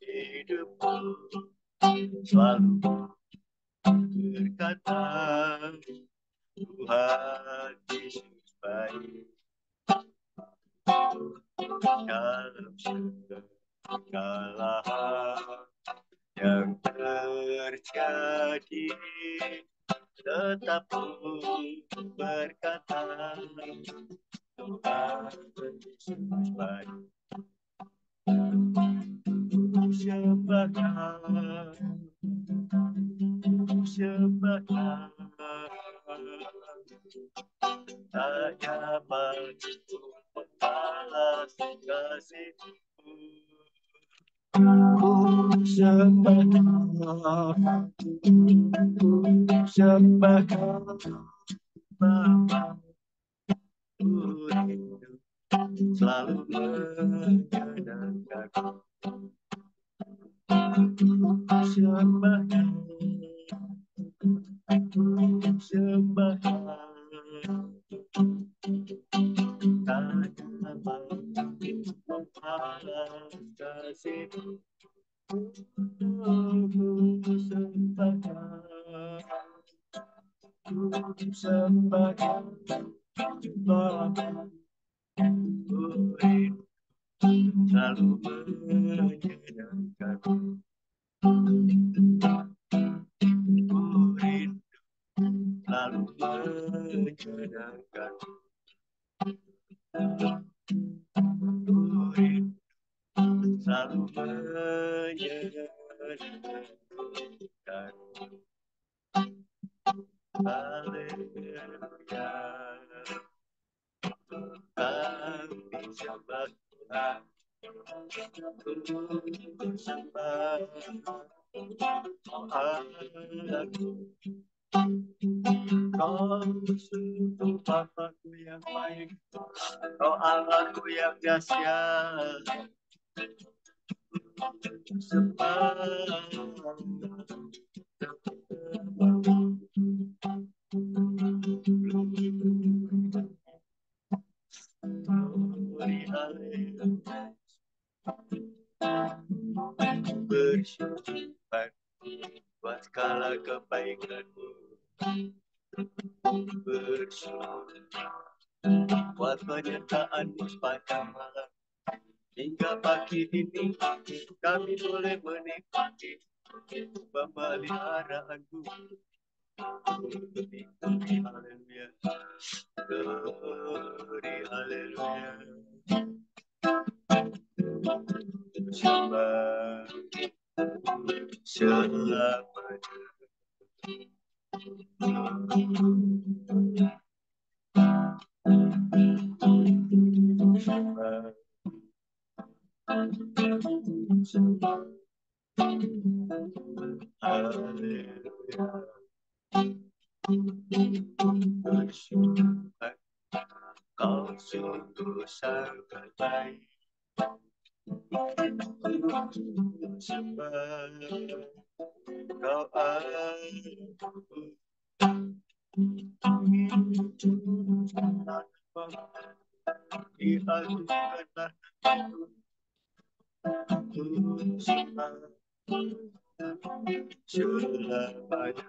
hidupku selalu berkata, Tuhan Yesus baik. Dalam segala hal yang terjadi, tetap berkata, Tuhan Yesus baik. Sembahkan tak dapat membalas kasih-Mu. Sembahkan Bapa, selalu menyenangkan. Sembahkan tak dapat membalas kasih-Mu. Sembahkan Bapa, selalu menyenangkan. Selalu menyenangkan. Selalu menyenangkan. Haleluya. Kami sembah Tuhan. Sembah Kau sungguh Bapa-Ku yang baik, Kau Allah-Ku yang dahsyat. Bersyukur buat segala kebaikan-Mu. Bersyukur buat penyertaan-Mu sepanjang malam. Hingga pagi ini kami boleh menikmati pemeliharaan-Mu. Haleluya. Glory, haleluya. Sembah selamanya. Haleluya. Bersyukur Kau sungguh sangat baik. Sembah Kau diadukanlah selamanya.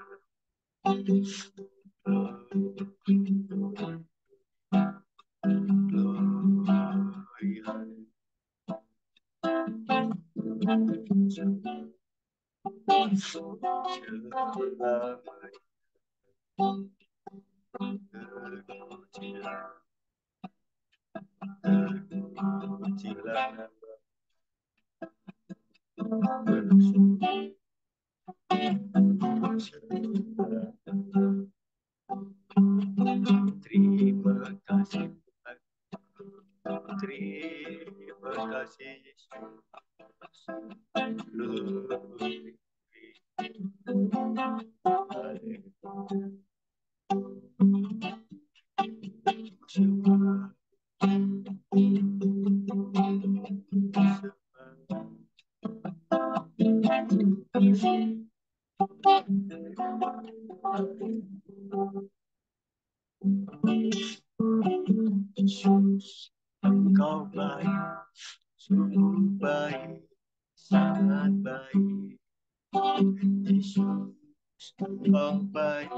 Terima kasih Tuhan. Terima kasih Yesus. Engkau baik, sungguh baik, sangat baik. Yesus, kau baik,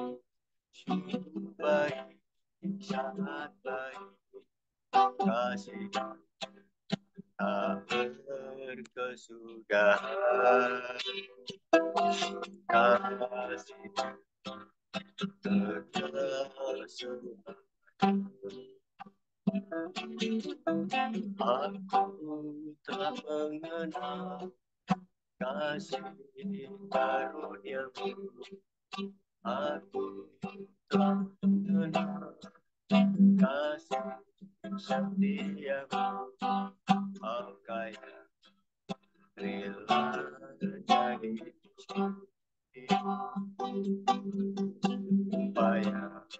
sungguh baik, sangat baik. Kasih tak berkesudahan, kasih berkesudahan. Aku telah mengenal kasih karunia-Mu. Aku telah mengenal kasih setia-Mu. Kau kaya rela jadi supaya aku jadi kaya.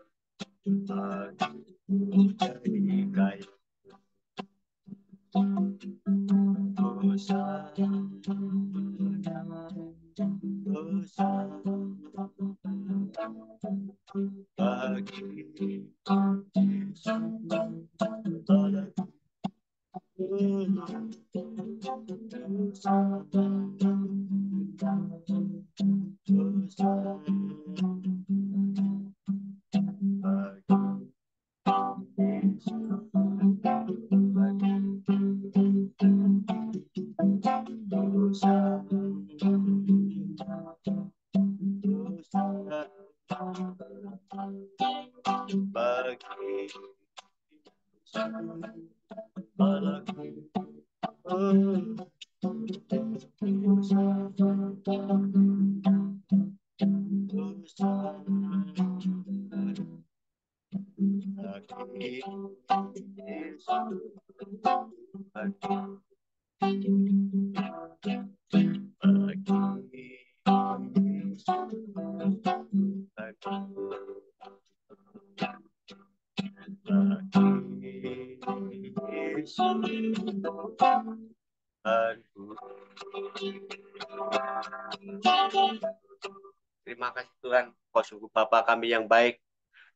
Terima kasih Tuhan, Kau sungguh Bapa kami yang baik,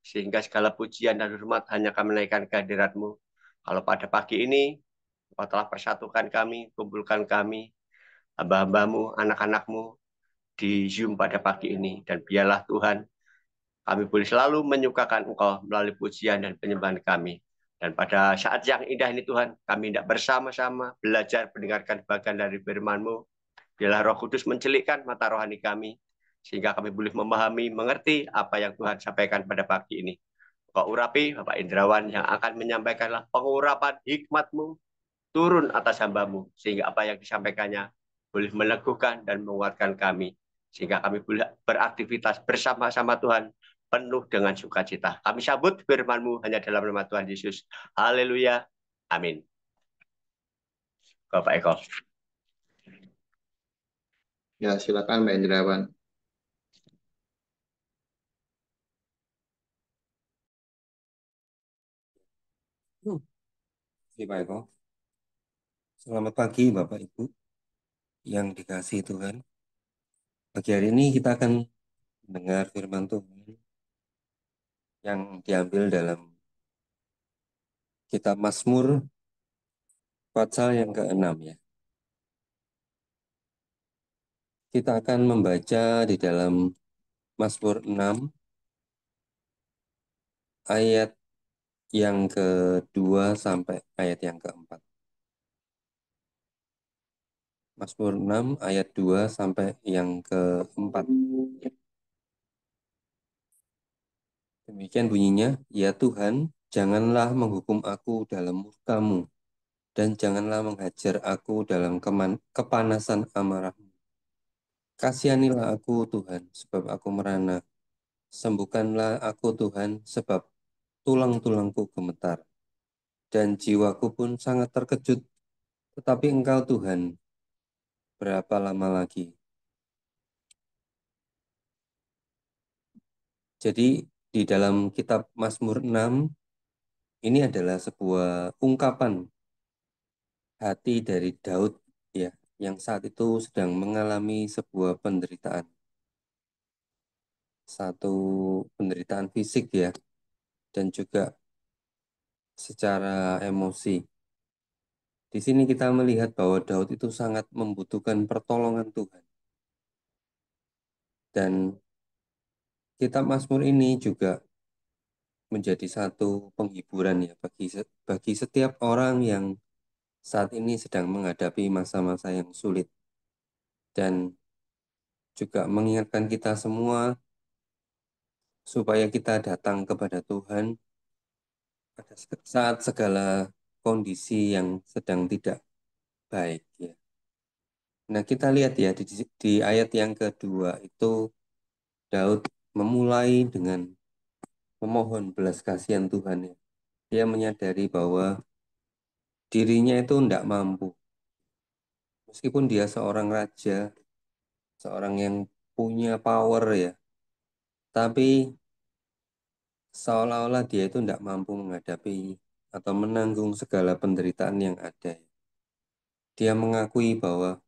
sehingga segala pujian dan hormat hanya kami naikkan ke hadirat-Mu. Kalau pada pagi ini, Kau telah persatukan kami, kumpulkan kami, hamba-hambamu, anak-anakmu, di Zoom pada pagi ini. Dan biarlah Tuhan, kami boleh selalu menyukakan Engkau melalui pujian dan penyembahan kami. Dan pada saat yang indah ini Tuhan, kami hendak bersama-sama belajar mendengarkan bagian dari firman-Mu. Biarlah Roh Kudus mencelikkan mata rohani kami, sehingga kami boleh memahami, mengerti apa yang Tuhan sampaikan pada pagi ini. Kau urapi Bapak Indrawan yang akan menyampaikanlah pengurapan hikmat-Mu turun atas hamba-Mu, sehingga apa yang disampaikannya boleh meneguhkan dan menguatkan kami, sehingga kami boleh beraktivitas bersama-sama Tuhan penuh dengan sukacita. Kami sambut firman-Mu hanya dalam nama Tuhan Yesus. Haleluya. Amin. Bapak Eko. Ya, silakan Mbak Indrawan. Pak Eko. Selamat pagi Bapak Ibu yang dikasihi Tuhan. Pagi hari ini kita akan mendengar firman Tuhan yang diambil dalam kitab Mazmur pasal yang ke-6 ya. Kita akan membaca di dalam Mazmur 6 ayat yang kedua sampai ayat yang keempat. Mazmur 6 ayat 2 sampai yang keempat. Demikian bunyinya, ya Tuhan, janganlah menghukum aku dalam murka-Mu, dan janganlah menghajar aku dalam kepanasan amarah-Mu. Kasihanilah aku Tuhan, sebab aku merana. Sembuhkanlah aku Tuhan, sebab tulang-tulangku gemetar, dan jiwaku pun sangat terkejut. Tetapi Engkau Tuhan, berapa lama lagi? Jadi di dalam kitab Mazmur 6, ini adalah sebuah ungkapan hati dari Daud ya, yang saat itu sedang mengalami sebuah penderitaan. Satu penderitaan fisik ya, dan juga secara emosi. Di sini kita melihat bahwa Daud itu sangat membutuhkan pertolongan Tuhan. Dan kitab Mazmur ini juga menjadi satu penghiburan ya bagi setiap orang yang saat ini sedang menghadapi masa-masa yang sulit, dan juga mengingatkan kita semua supaya kita datang kepada Tuhan pada saat segala kondisi yang sedang tidak baik ya. Nah, kita lihat ya di ayat yang kedua itu Daud memulai dengan memohon belas kasihan Tuhan ya. Dia menyadari bahwa dirinya itu tidak mampu. Meskipun dia seorang raja, seorang yang punya power ya, tapi seolah-olah dia itu tidak mampu menghadapi atau menanggung segala penderitaan yang ada. Dia mengakui bahwa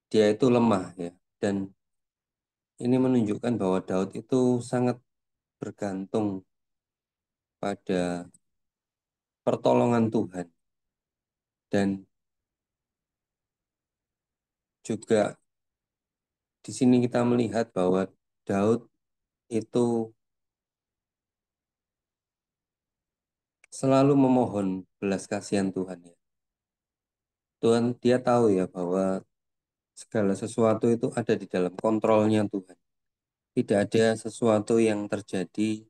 dia itu lemah ya, dan ini menunjukkan bahwa Daud itu sangat bergantung pada pertolongan Tuhan, dan juga di sini kita melihat bahwa Daud itu selalu memohon belas kasihan Tuhan ya. Tuhan, dia tahu ya bahwa segala sesuatu itu ada di dalam kontrolnya Tuhan. Tidak ada sesuatu yang terjadi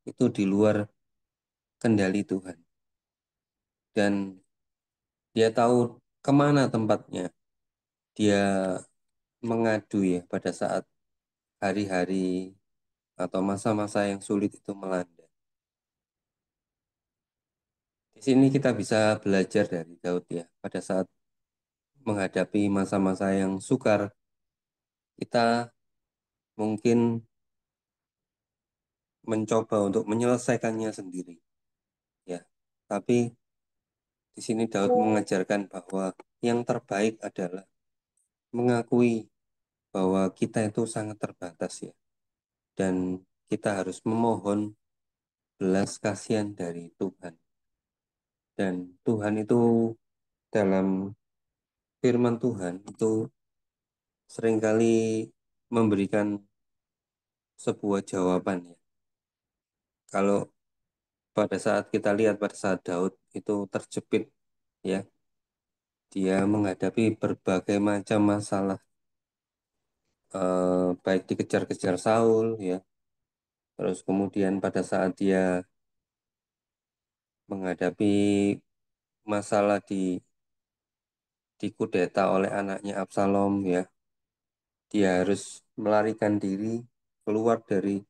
itu di luar kendali Tuhan. Dan dia tahu kemana tempatnya. Dia mengadu ya pada saat hari-hari atau masa-masa yang sulit itu melanda. Di sini kita bisa belajar dari Daud ya. Pada saat menghadapi masa-masa yang sukar, kita mungkin mencoba untuk menyelesaikannya sendiri ya. Tapi di sini Daud mengajarkan bahwa yang terbaik adalah mengakui bahwa kita itu sangat terbatas ya. Dan kita harus memohon belas kasihan dari Tuhan. Dan Tuhan itu dalam firman Tuhan itu seringkali memberikan sebuah jawaban ya. Kalau pada saat kita lihat pada saat Daud itu terjepit ya, dia menghadapi berbagai macam masalah, baik dikejar-kejar Saul ya, terus kemudian pada saat dia menghadapi masalah dikudeta oleh anaknya Absalom ya, dia harus melarikan diri keluar dari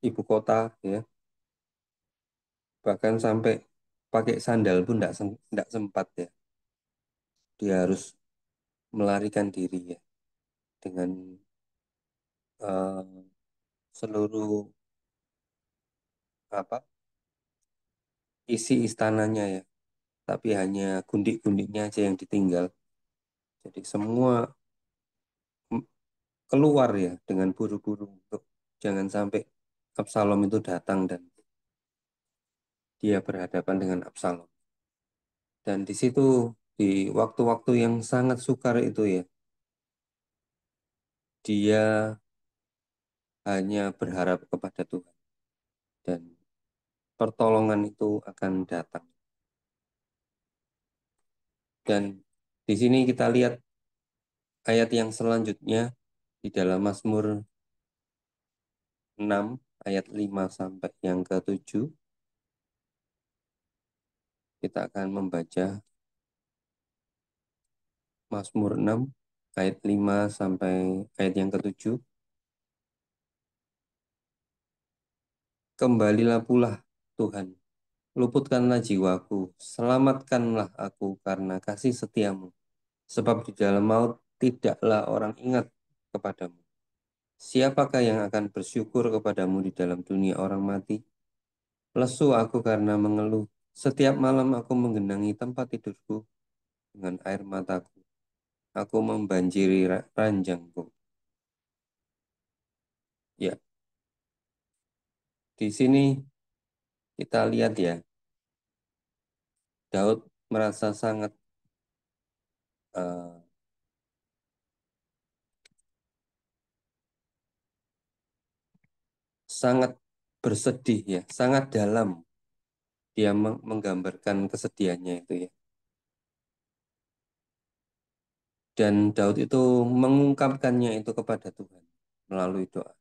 ibu kota ya, bahkan sampai pakai sandal pun tidak sempat ya, dia harus melarikan diri ya dengan eh, seluruh apa isi istananya ya, tapi hanya gundik-gundiknya aja yang ditinggal. Jadi semua mm, keluar ya dengan buru-buru untuk jangan sampai Absalom itu datang dan dia berhadapan dengan Absalom. Dan di situ di waktu-waktu yang sangat sukar itu ya, dia hanya berharap kepada Tuhan dan pertolongan itu akan datang. Dan di sini kita lihat ayat yang selanjutnya di dalam Mazmur 6 ayat 5 sampai yang ke-7. Kita akan membaca Mazmur 6 ayat 5 sampai ayat yang ke-7. Kembalilah pula Tuhan, luputkanlah jiwaku, selamatkanlah aku karena kasih setiamu. Sebab di dalam maut tidaklah orang ingat kepadamu. Siapakah yang akan bersyukur kepadamu di dalam dunia orang mati? Lesu aku karena mengeluh. Setiap malam aku menggenangi tempat tidurku dengan air mataku. Aku membanjiri ranjangku. Ya, di sini kita lihat ya, Daud merasa eh, sangat bersedih ya, sangat dalam dia menggambarkan kesedihannya itu ya. Dan Daud itu mengungkapkannya itu kepada Tuhan melalui doa.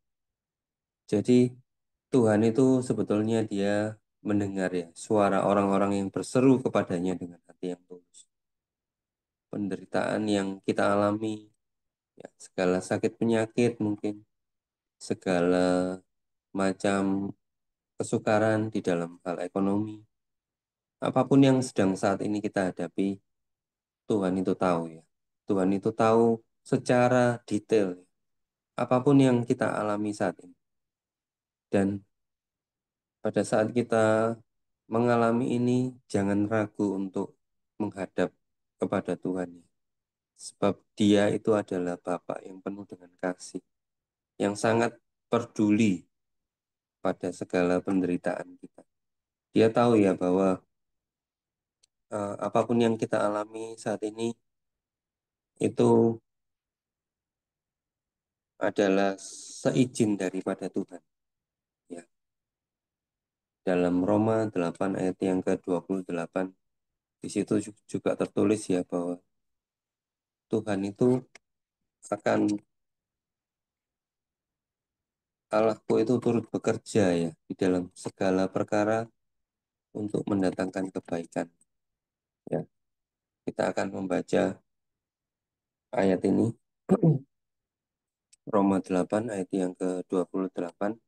Jadi Tuhan itu sebetulnya dia mendengar ya suara orang-orang yang berseru kepadanya dengan hati yang tulus. Penderitaan yang kita alami, ya, segala sakit penyakit mungkin, segala macam kesukaran di dalam hal ekonomi, apapun yang sedang saat ini kita hadapi, Tuhan itu tahu ya. Tuhan itu tahu secara detail ya, apapun yang kita alami saat ini. Dan pada saat kita mengalami ini, jangan ragu untuk menghadap kepada Tuhan ya. Sebab Dia itu adalah Bapa yang penuh dengan kasih, yang sangat peduli pada segala penderitaan kita. Dia tahu ya bahwa apapun yang kita alami saat ini itu adalah seizin daripada Tuhan. Ya. Dalam Roma 8 ayat yang ke-28, di situ juga tertulis ya bahwa Tuhan itu akan Allahku itu turut bekerja ya di dalam segala perkara untuk mendatangkan kebaikan. Ya, kita akan membaca ayat ini Roma 8 ayat yang ke-28.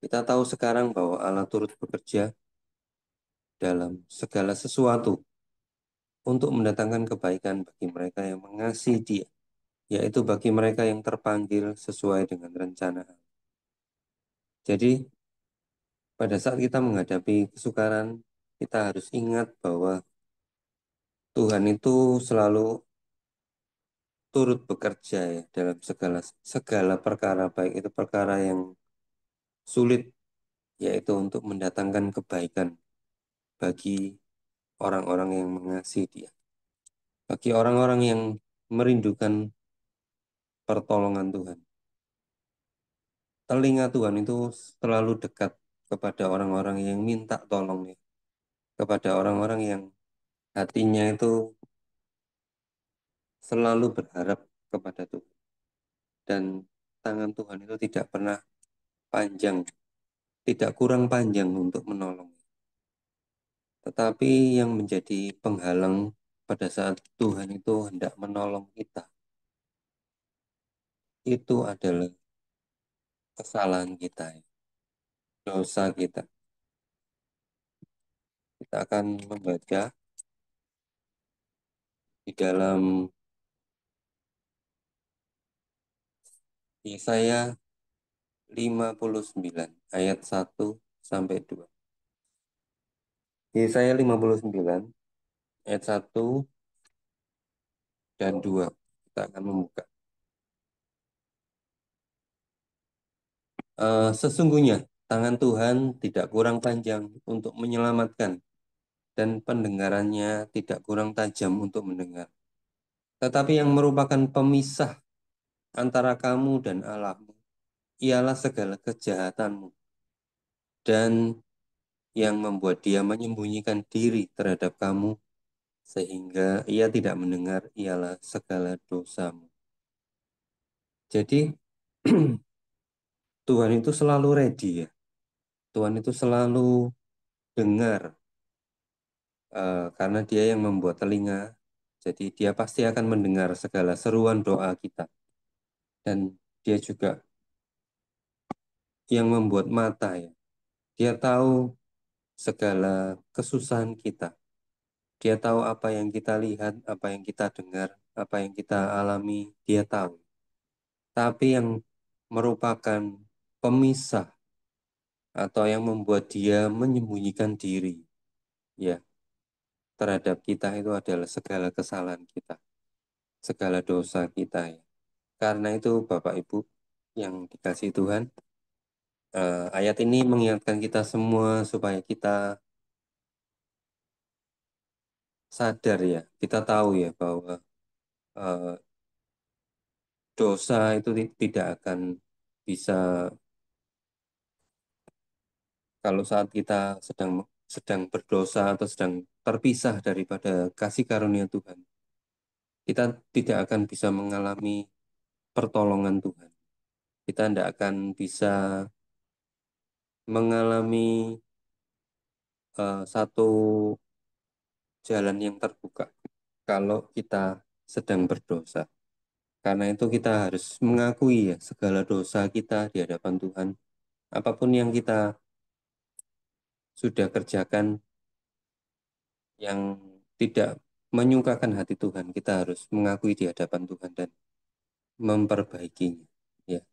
Kita tahu sekarang bahwa Allah turut bekerja dalam segala sesuatu untuk mendatangkan kebaikan bagi mereka yang mengasihi Dia, yaitu bagi mereka yang terpanggil sesuai dengan rencana Allah. Jadi, pada saat kita menghadapi kesukaran, kita harus ingat bahwa Tuhan itu selalu turut bekerja ya dalam segala segala perkara, baik itu perkara yang sulit, yaitu untuk mendatangkan kebaikan bagi orang-orang yang mengasihi Dia, bagi orang-orang yang merindukan pertolongan Tuhan. Telinga Tuhan itu selalu dekat kepada orang-orang yang minta tolong ya, kepada orang-orang yang hatinya itu selalu berharap kepada Tuhan. Dan tangan Tuhan itu tidak pernah panjang, tidak kurang panjang untuk menolong. Tetapi yang menjadi penghalang pada saat Tuhan itu hendak menolong kita, itu adalah kesalahan kita, ya, dosa kita. Kita akan membaca di dalam Yesaya 59 ayat 1 sampai 2. Yesaya 59 ayat 1 dan 2. Kita akan membuka. Sesungguhnya tangan Tuhan tidak kurang panjang untuk menyelamatkan dan pendengarannya tidak kurang tajam untuk mendengar. Tetapi yang merupakan pemisah antara kamu dan Allahmu ialah segala kejahatanmu, dan yang membuat dia menyembunyikan diri terhadap kamu sehingga ia tidak mendengar ialah segala dosamu. Jadi Tuhan itu selalu ready ya. Tuhan itu selalu dengar karena Dia yang membuat telinga. Jadi Dia pasti akan mendengar segala seruan doa kita. Dan Dia juga yang membuat mata ya. Dia tahu segala kesusahan kita. Dia tahu apa yang kita lihat, apa yang kita dengar, apa yang kita alami, Dia tahu. Tapi yang merupakan pemisah atau yang membuat Dia menyembunyikan diri ya terhadap kita itu adalah segala kesalahan kita, segala dosa kita ya. Karena itu Bapak Ibu yang dikasihi Tuhan, Ayat ini mengingatkan kita semua supaya kita sadar ya, kita tahu ya bahwa eh, dosa itu tidak akan bisa, kalau saat kita sedang sedang berdosa atau sedang terpisah daripada kasih karunia Tuhan, kita tidak akan bisa mengalami pertolongan Tuhan. Kita tidak akan bisa mengalami satu jalan yang terbuka kalau kita sedang berdosa. Karena itu kita harus mengakui ya segala dosa kita di hadapan Tuhan. Apapun yang kita sudah kerjakan yang tidak menyukakan hati Tuhan, kita harus mengakui di hadapan Tuhan dan memperbaikinya. Ya,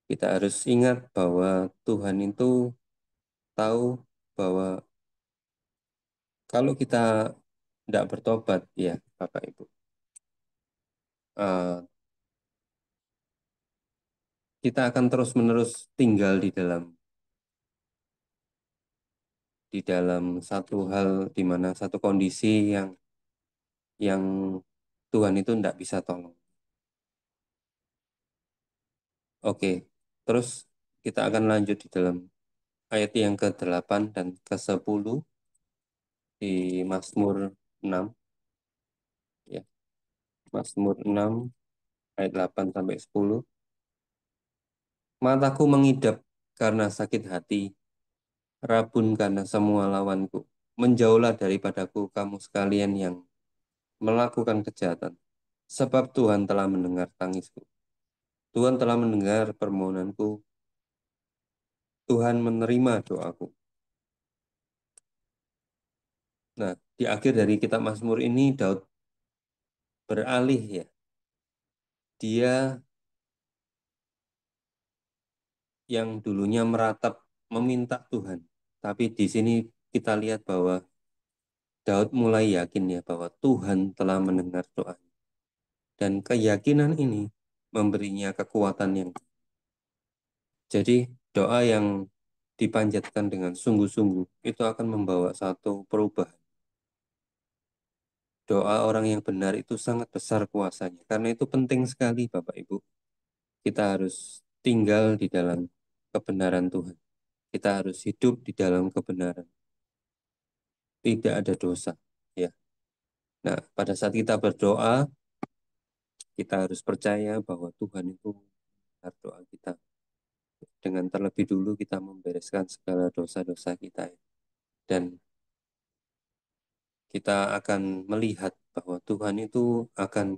kita harus ingat bahwa Tuhan itu tahu bahwa kalau kita tidak bertobat, ya Bapak Ibu, eh, kita akan terus-menerus tinggal di dalam satu hal, di mana satu kondisi yang Tuhan itu tidak bisa tolong. Oke, terus kita akan lanjut di dalam ayat yang ke-8 dan ke-10 di Mazmur 6, ya. Mazmur 6 ayat 8 sampai 10. Mataku mengidap karena sakit hati, rabun karena semua lawanku. Menjauhlah daripadaku kamu sekalian yang melakukan kejahatan, sebab Tuhan telah mendengar tangisku. Tuhan telah mendengar permohonanku, Tuhan menerima doaku. Nah, di akhir dari kitab Mazmur ini Daud beralih ya. Dia yang dulunya meratap meminta Tuhan. Tapi di sini kita lihat bahwa Daud mulai yakin ya bahwa Tuhan telah mendengar doa. Dan keyakinan ini memberinya kekuatan yang. Jadi doa yang dipanjatkan dengan sungguh-sungguh itu akan membawa satu perubahan. Doa orang yang benar itu sangat besar kuasanya. Karena itu penting sekali Bapak Ibu. Kita harus tinggal di dalam kebenaran Tuhan. Kita harus hidup di dalam kebenaran. Tidak ada dosa. Ya. Nah, pada saat kita berdoa, kita harus percaya bahwa Tuhan itu mendengar doa kita. Dengan terlebih dulu kita membereskan segala dosa-dosa kita. Dan kita akan melihat bahwa Tuhan itu akan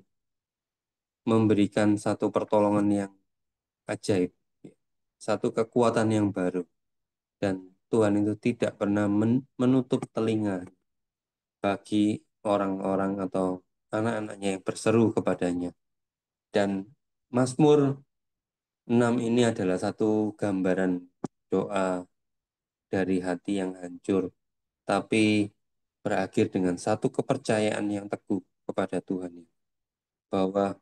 memberikan satu pertolongan yang ajaib. Satu kekuatan yang baru. Dan Tuhan itu tidak pernah menutup telinga bagi orang-orang atau anak-anaknya yang berseru kepadanya. Dan Mazmur 6 ini adalah satu gambaran doa dari hati yang hancur, tapi berakhir dengan satu kepercayaan yang teguh kepada Tuhan. Bahwa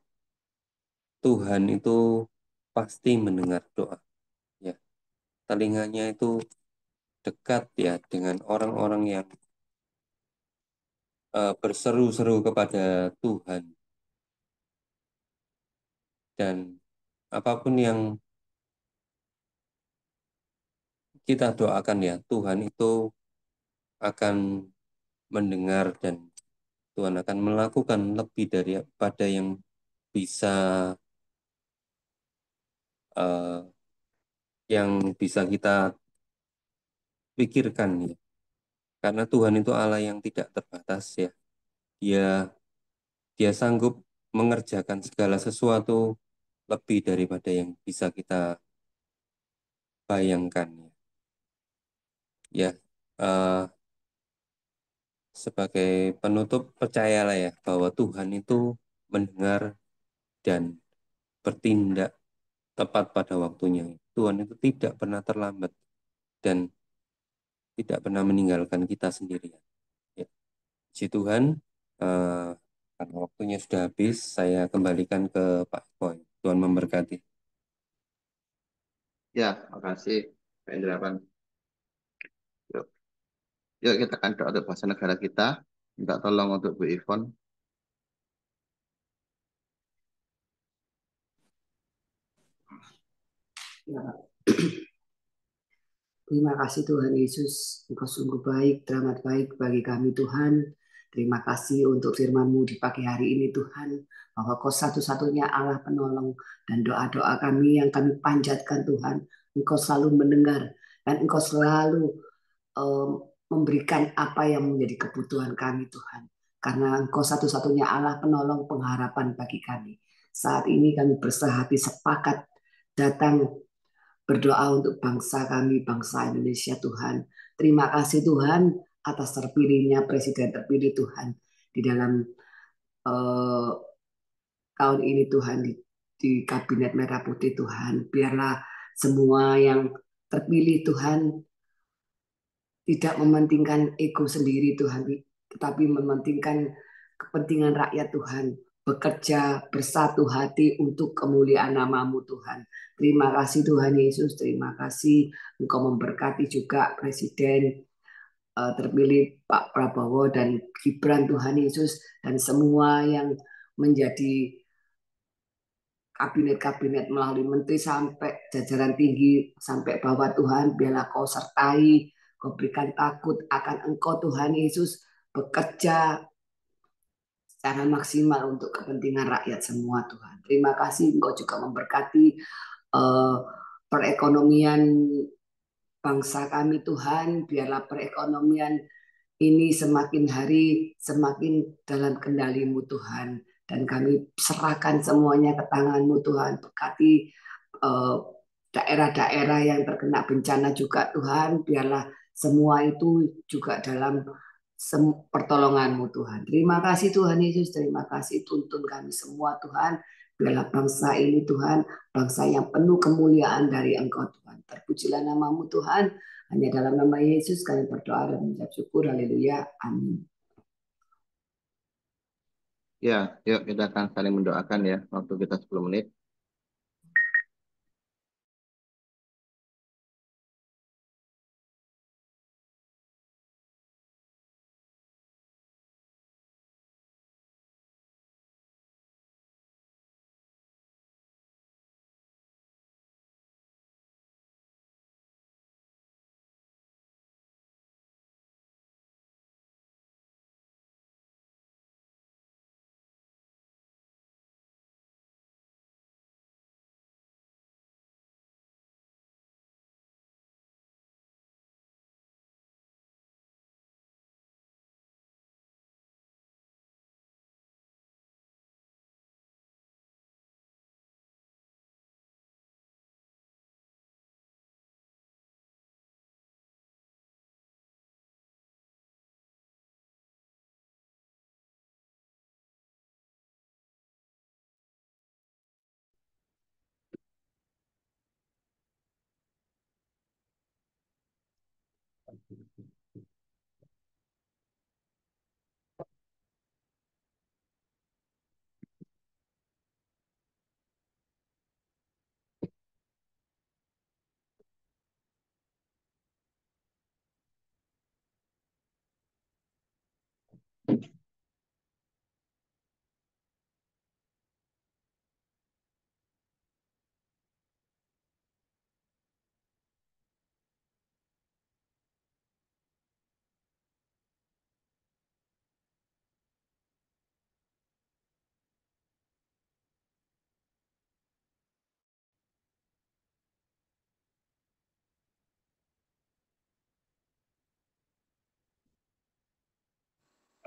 Tuhan itu pasti mendengar doa. Ya, telinganya itu dekat ya dengan orang-orang yang berseru-seru kepada Tuhan. Dan apapun yang kita doakan ya, Tuhan itu akan mendengar dan Tuhan akan melakukan lebih daripada yang bisa eh, bisa kita pikirkan ya. Karena Tuhan itu Allah yang tidak terbatas ya. Dia dia sanggup mengerjakan segala sesuatu lebih daripada yang bisa kita bayangkan ya. Ya, eh, sebagai penutup percayalah ya bahwa Tuhan itu mendengar dan bertindak tepat pada waktunya. Tuhan itu tidak pernah terlambat dan tidak pernah meninggalkan kita sendirian. Ya. Puji Tuhan, eh, karena waktunya sudah habis, saya kembalikan ke Pak Boy. Tuhan memberkati. Ya, makasih. Pak Indrawan. Yuk, yuk kita akan doa untuk bangsa negara kita. Minta tolong untuk Bu Ivon. Ya, terima kasih Tuhan Yesus, Engkau sungguh baik, teramat baik bagi kami Tuhan. Terima kasih untuk firman-Mu di pagi hari ini Tuhan, bahwa Kau satu-satunya Allah penolong dan doa-doa kami yang kami panjatkan Tuhan, Engkau selalu mendengar dan Engkau selalu memberikan apa yang menjadi kebutuhan kami Tuhan. Karena Engkau satu-satunya Allah penolong pengharapan bagi kami. Saat ini kami bersehati sepakat datang berdoa untuk bangsa kami, bangsa Indonesia Tuhan. Terima kasih Tuhan atas terpilihnya Presiden terpilih Tuhan di dalam eh, tahun ini Tuhan di Kabinet Merah Putih Tuhan. Biarlah semua yang terpilih Tuhan tidak mementingkan ego sendiri Tuhan, tetapi mementingkan kepentingan rakyat Tuhan, bekerja bersatu hati untuk kemuliaan nama-Mu Tuhan. Terima kasih Tuhan Yesus, terima kasih Engkau memberkati juga Presiden terpilih Pak Prabowo dan Gibran Tuhan Yesus dan semua yang menjadi kabinet-kabinet melalui menteri sampai jajaran tinggi sampai bawah Tuhan, biarlah Kau sertai, Kau berikan takut akan Engkau Tuhan Yesus bekerja secara maksimal untuk kepentingan rakyat semua Tuhan. Terima kasih Engkau juga memberkati uh, perekonomian bangsa kami Tuhan, biarlah perekonomian ini semakin hari semakin dalam kendali-Mu Tuhan. Dan kami serahkan semuanya ke tangan-Mu Tuhan. Berkati daerah-daerah yang terkena bencana juga Tuhan. Biarlah semua itu juga dalam pertolongan-Mu Tuhan. Terima kasih Tuhan Yesus. Terima kasih tuntun kami semua Tuhan. Biarlah bangsa ini Tuhan, bangsa yang penuh kemuliaan dari Engkau Tuhan. Terpujilah nama-Mu Tuhan. Hanya dalam nama Yesus kami berdoa dan mengucap syukur. Haleluya. Amin. Ya, yuk kita akan saling mendoakan ya. Waktu kita 10 menit.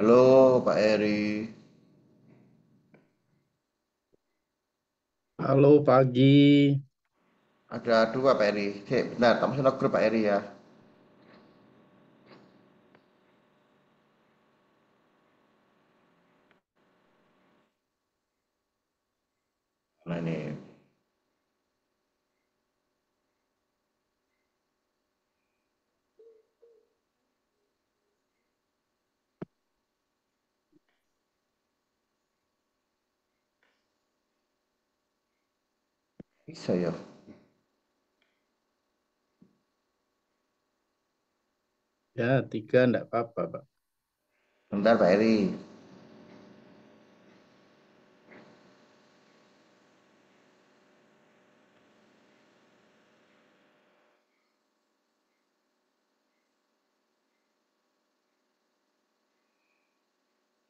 Halo Pak Eri. Halo pagi. Ada dua Pak Eri. Cek, bentar, tak masuk grup Pak Eri ya. Nah ini. Bisa ya. Ya, 3 enggak apa-apa, Pak. Bentar Pak Eri.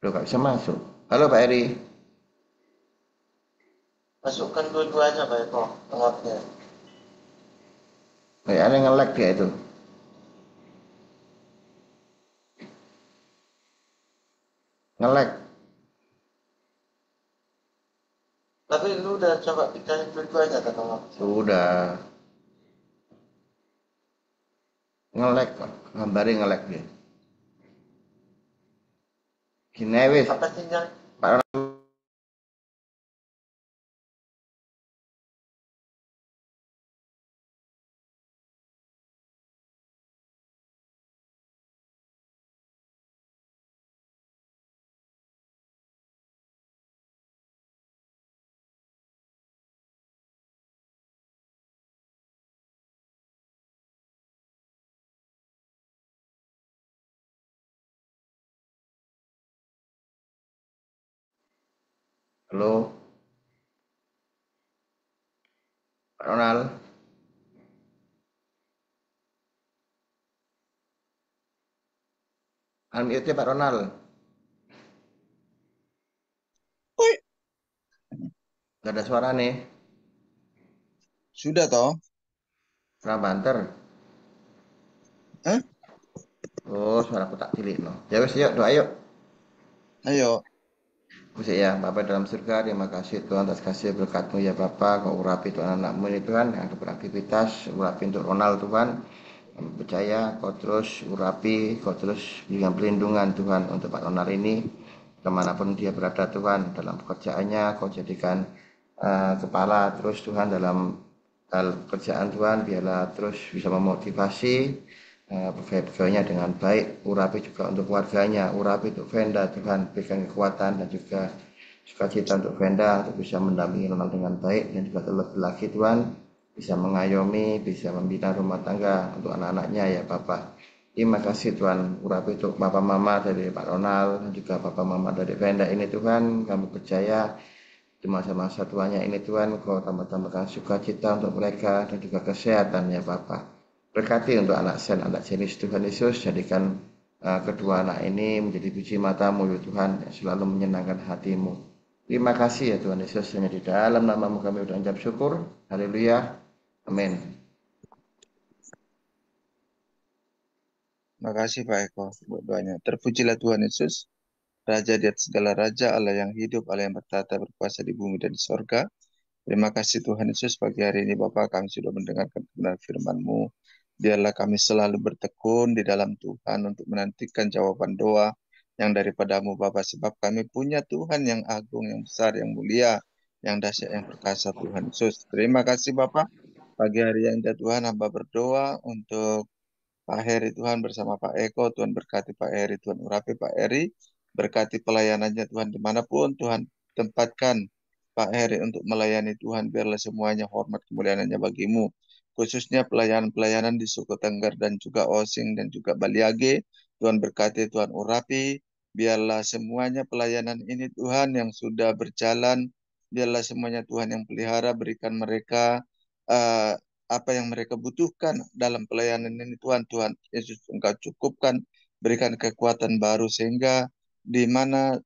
Loh, nggak bisa masuk. Halo Pak Eri. Masukkan dua-duanya Pak Eko, tengahnya. Kayaknya nge-lag dia itu. Nge-lag. Tapi lu udah coba pikirin dua-duanya kan tengah. Sudah. Nge-lag kok. Gambarnya nge-lag dia. Gini wis. Apa sinyal? Pak Ronald. Halo. Pak Ronald. Unmute Pak Ronald. Woi, Gak ada suara nih. sudah toh? Kurang banter. Hah? Oh, suara aku tak cilik no. Ya wis, yuk doa yuk. Ayo. Pusik ya, Bapak dalam surga, terima kasih Tuhan atas kasih berkat-Mu ya Bapak. Kau urapi Tuhan anak-Mu ini Tuhan yang beraktivitas, urapi untuk Ronald Tuhan. Kami percaya Kau terus urapi, Kau terus berikan perlindungan Tuhan untuk Pak Ronald ini. Kemanapun dia berada Tuhan, dalam pekerjaannya Kau jadikan kepala terus Tuhan dalam hal pekerjaan Tuhan. Biarlah terus bisa memotivasi pegawai-pegawainya dengan baik, urapi juga untuk keluarganya, urapi untuk Venda Tuhan, berikan kekuatan dan juga sukacita untuk Venda untuk bisa mendampingi Ronald dengan baik, dan juga terlebih lagi Tuhan bisa mengayomi, bisa membina rumah tangga untuk anak-anaknya ya Bapak. Terima kasih Tuhan, urapi untuk Bapak Mama dari Pak Ronald dan juga Bapak Mama dari Venda ini Tuhan. Kami percaya di masa-masa tuanya ini Tuhan, Kau tambah-tambahkan sukacita untuk mereka dan juga kesehatan ya Bapak. Berkati untuk anak Sen, anak jenis Tuhan Yesus, jadikan kedua anak ini menjadi biji mata-Mu ya Tuhan, yang selalu menyenangkan hati-Mu. Terima kasih ya Tuhan Yesus, hanya di dalam nama-Mu kami ucap syukur. Haleluya. Amin. Makasih Pak Eko buat doanya. Terpujilah Tuhan Yesus, Raja di atas segala raja, Allah yang hidup, Allah yang bertata berkuasa di bumi dan di sorga. Terima kasih Tuhan Yesus, pagi hari ini Bapak kami sudah mendengarkan kebenaran firman-Mu. Biarlah kami selalu bertekun di dalam Tuhan untuk menantikan jawaban doa yang daripadamu Bapak. Sebab kami punya Tuhan yang agung, yang besar, yang mulia, yang dahsyat, yang perkasa Tuhan Yesus. Terima kasih Bapak. Pagi hari yang indah Tuhan, hamba berdoa untuk Pak Heri Tuhan bersama Pak Eko. Tuhan berkati Pak Heri, Tuhan urapi Pak Heri. Berkati pelayanannya Tuhan dimanapun Tuhan tempatkan Pak Heri untuk melayani Tuhan. Biarlah semuanya hormat kemuliaannya bagimu. Khususnya pelayanan-pelayanan di suku Tengger dan juga Osing dan juga Baliage. Tuhan berkati, Tuhan urapi. Biarlah semuanya pelayanan ini Tuhan yang sudah berjalan. Biarlah semuanya Tuhan yang pelihara, berikan mereka uh, apa yang mereka butuhkan dalam pelayanan ini Tuhan. Tuhan Yesus Engkau cukupkan, berikan kekuatan baru sehingga di mana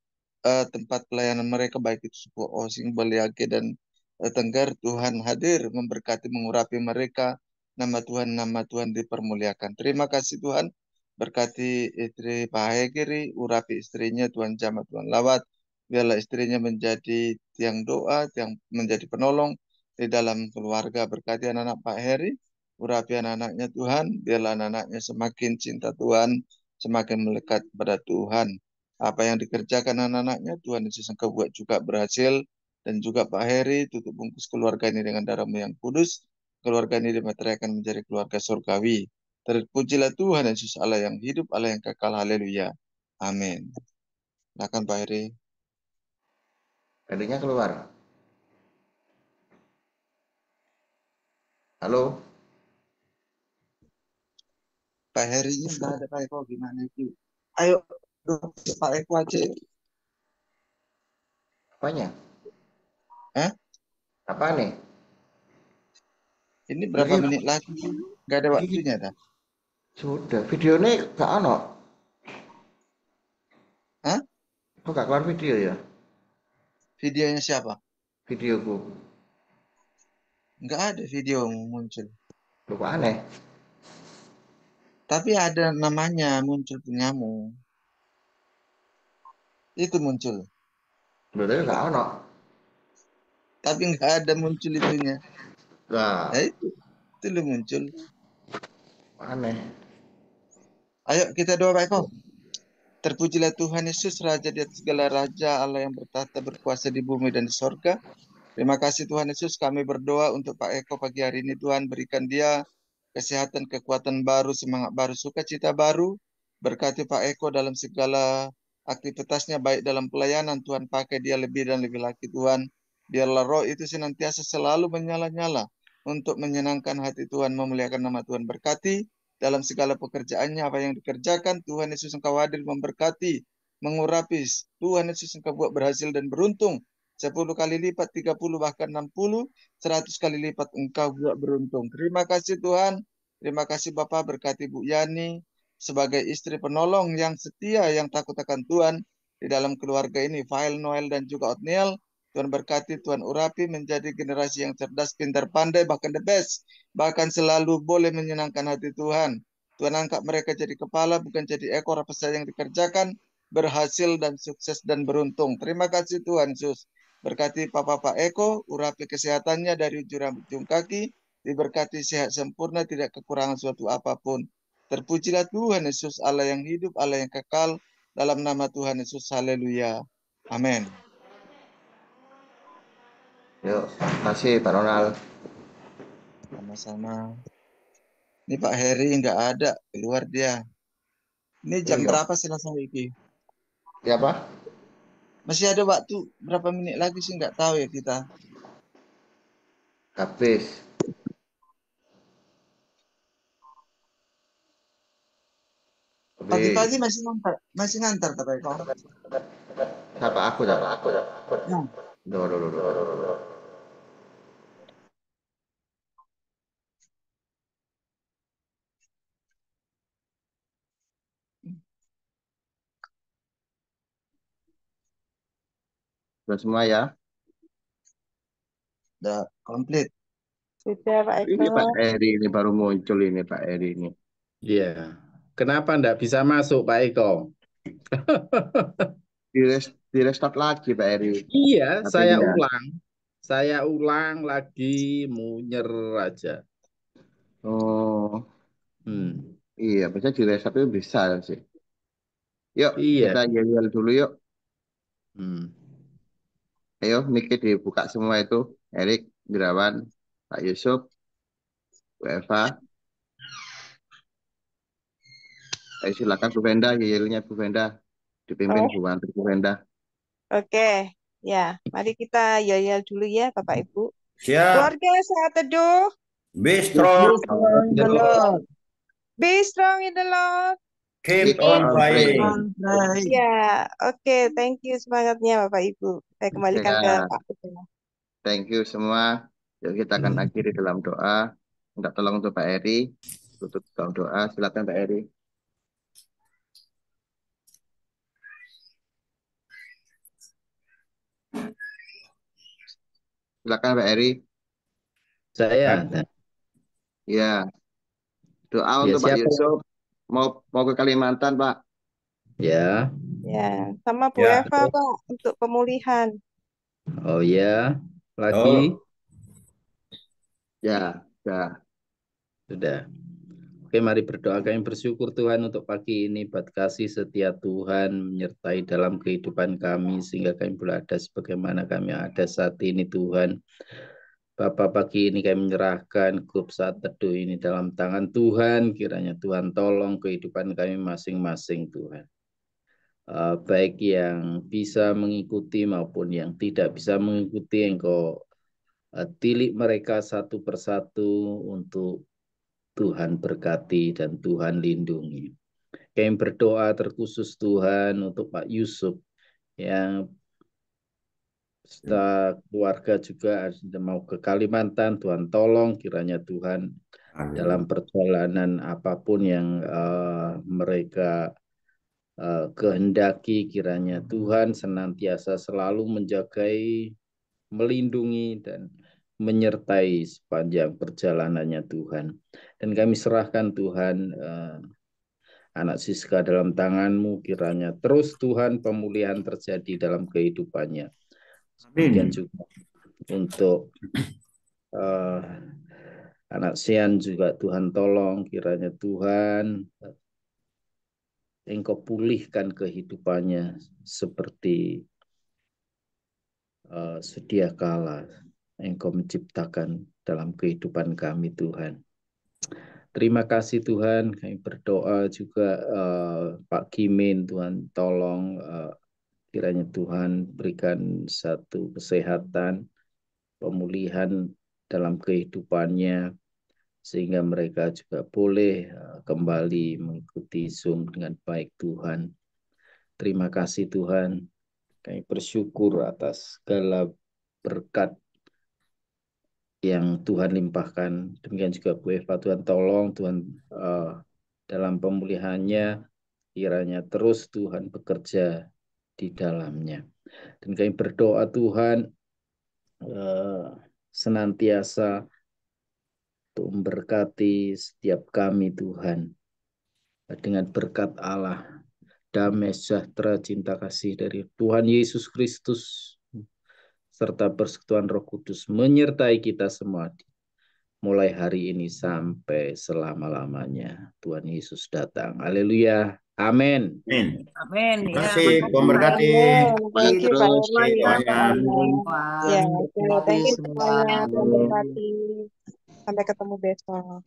tempat pelayanan mereka baik itu suku Osing, Baliage dan Tengger, Tuhan hadir memberkati, mengurapi mereka. Nama Tuhan dipermuliakan. Terima kasih Tuhan. Berkati istri Pak Hegiri, urapi istrinya Tuhan jamah, Tuhan lawat. Biarlah istrinya menjadi tiang doa, tiang menjadi penolong di dalam keluarga. Berkati anak-anak Pak Heri, urapi anak-anaknya Tuhan, biarlah anak-anaknya semakin cinta Tuhan, semakin melekat kepada Tuhan. Apa yang dikerjakan anak-anaknya, Tuhan Yesus Engkau buat juga berhasil, dan juga Pak Heri, tutup bungkus keluarga ini dengan darah-Mu yang kudus, keluarga ini dimeteraikan menjadi keluarga surgawi. Terpujilah Tuhan Yesus, Allah yang hidup, Allah yang kekal, haleluya. Amin. Silakan Pak Heri. Herinya keluar. Halo. Pak Herinya nggak ada Pak Eko, gimana itu? Ayo, Pak Eko aja. Apanya? Hah? Apa nih? Ini berapa Lagi, menit lagi? Nggak ada lagi waktunya dah. sudah videonya gak ono. Hah? Kok gak keluar video ya? Videonya siapa? Videoku. Nggak ada video muncul. Loh, kok aneh. Tapi ada namanya muncul punyamu. Itu muncul. Berarti gak ono. Tapi nggak ada muncul itunya. Lah, Nah itu lu muncul. aneh. Ayo kita doa Pak Eko. Terpujilah Tuhan Yesus, Raja di atas segala Raja, Allah yang bertata berkuasa di bumi dan di sorga. Terima kasih Tuhan Yesus, kami berdoa untuk Pak Eko pagi hari ini. Tuhan berikan dia kesehatan, kekuatan baru, semangat baru, sukacita baru. Berkati Pak Eko dalam segala aktivitasnya, baik dalam pelayanan. Tuhan pakai dia lebih dan lebih lagi Tuhan. Biarlah roh itu senantiasa selalu menyala-nyala untuk menyenangkan hati Tuhan, memuliakan nama Tuhan. Berkati dalam segala pekerjaannya, apa yang dikerjakan. Tuhan Yesus Engkau adil memberkati, mengurapi. Tuhan Yesus Engkau buat berhasil dan beruntung. 10 kali lipat, 30, bahkan 60, 100 kali lipat engkau buat beruntung. Terima kasih Tuhan. Terima kasih Bapak, berkati Bu Yani sebagai istri penolong yang setia, yang takut akan Tuhan di dalam keluarga ini. Fail, Noel, dan juga Otniel. Tuhan berkati, Tuhan urapi menjadi generasi yang cerdas, pintar, pandai, bahkan the best. Bahkan selalu boleh menyenangkan hati Tuhan. Tuhan angkat mereka jadi kepala, bukan jadi ekor. Apa saja yang dikerjakan, berhasil dan sukses dan beruntung. Terima kasih Tuhan Yesus. Berkati Papa Pak Eko, urapi kesehatannya dari ujung rambut ujung kaki, diberkati sehat sempurna, tidak kekurangan suatu apapun. Terpujilah Tuhan Yesus, Allah yang hidup, Allah yang kekal, dalam nama Tuhan Yesus, haleluya. Amin. Yuk, kasih Pak Ronald. Sama-sama. Ini Pak Heri nggak ada, keluar dia. Ini jam Iya. berapa selesai ini? Ya apa? Masih ada waktu berapa menit lagi sih nggak tahu ya kita. Habis. Pagi-pagi Habis. masih ngantar Pak Eko. Siapa aku dah? Ya. Duh, duh, duh, duh. Sudah semua ya? Udah komplit. Sudah Pak Ini Eko. Pak Eri ini baru muncul ini Pak Eri ini. Iya. Kenapa enggak bisa masuk Pak Eko? Di restart lagi Pak Eri. Iya, HP-nya. Saya ulang lagi, munyer aja. Oh, Hmm. iya, bisa di restart itu bisa sih. Yuk, Iya. kita yel dulu yuk. Hmm. Ayo, mic dibuka semua itu. Erik, Dirawan, Pak Yusuf, Bu Eva. Ayo silakan Bu Venda, yelnya Bu Venda. Dipimpin Oh, Bu Wantri Bu Venda. oke. Ya, mari kita yel dulu ya Bapak Ibu. Siap. Keluarga saat teduh. Be strong. The Lord. Be strong in the Lord. Keep Keep Keep on on praying. praying. Ya, oke. Thank you semangatnya Bapak Ibu. Saya kembalikan ke Ya, Pak Ketua. thank you semua. Yuk kita akan akhiri dalam doa. Minta tolong untuk Pak Eri. Tutup dalam doa. Silakan Pak Eri. Silakan Pak Eri. Saya. Ya, doa Ya, untuk Pak siapa? Yusuf. Mau ke Kalimantan, Pak. Ya. Ya, sama Bu Ya. Eva Pak untuk pemulihan. Oh ya. Lagi. Oh, Ya, ya. Sudah. Oke, mari berdoa. Kami bersyukur Tuhan untuk pagi ini, buat kasih setia Tuhan menyertai dalam kehidupan kami, sehingga kami boleh ada sebagaimana kami ada saat ini Tuhan. Bapak, pagi ini kami menyerahkan grup saat teduh ini dalam tangan Tuhan. Kiranya Tuhan tolong kehidupan kami masing-masing Tuhan. Baik yang bisa mengikuti maupun yang tidak bisa mengikuti, Engkau tilik mereka satu persatu untuk Tuhan berkati dan Tuhan lindungi. Kami berdoa terkhusus Tuhan untuk Pak Yusuf yang serta keluarga juga mau ke Kalimantan. Tuhan tolong kiranya Tuhan dalam perjalanan apapun yang mereka kehendaki, kiranya Tuhan senantiasa selalu menjagai, melindungi dan menyertai sepanjang perjalanannya Tuhan. Dan kami serahkan Tuhan anak Siska dalam tangan-Mu, kiranya terus Tuhan pemulihan terjadi dalam kehidupannya. Demikian juga untuk anak Sian juga Tuhan tolong, kiranya Tuhan Engkau pulihkan kehidupannya seperti sedia kala Engkau menciptakan dalam kehidupan kami Tuhan. Terima kasih Tuhan, kami berdoa juga Pak Kimin, Tuhan tolong kiranya Tuhan berikan satu kesehatan, pemulihan dalam kehidupannya, sehingga mereka juga boleh kembali mengikuti Zoom dengan baik Tuhan. Terima kasih Tuhan, kami bersyukur atas segala berkat yang Tuhan limpahkan. Demikian juga Bu Eva, Tuhan tolong, Tuhan dalam pemulihannya, kiranya terus Tuhan bekerja di dalamnya. Dan kami berdoa Tuhan senantiasa untuk memberkati setiap kami Tuhan. Dengan berkat Allah, damai sejahtera, cinta kasih dari Tuhan Yesus Kristus, serta persekutuan Roh Kudus menyertai kita semua mulai hari ini sampai selama-lamanya. Tuhan Yesus datang. Haleluya. Amin. Amin. Amin. Terima Ya, kasih, makasih Tuhan berkati. Thank you Pak Terus Herman ya. Doanya. Ya, terima thank you kasih semuanya. semua. Tuhan berkati. Sampai ketemu besok.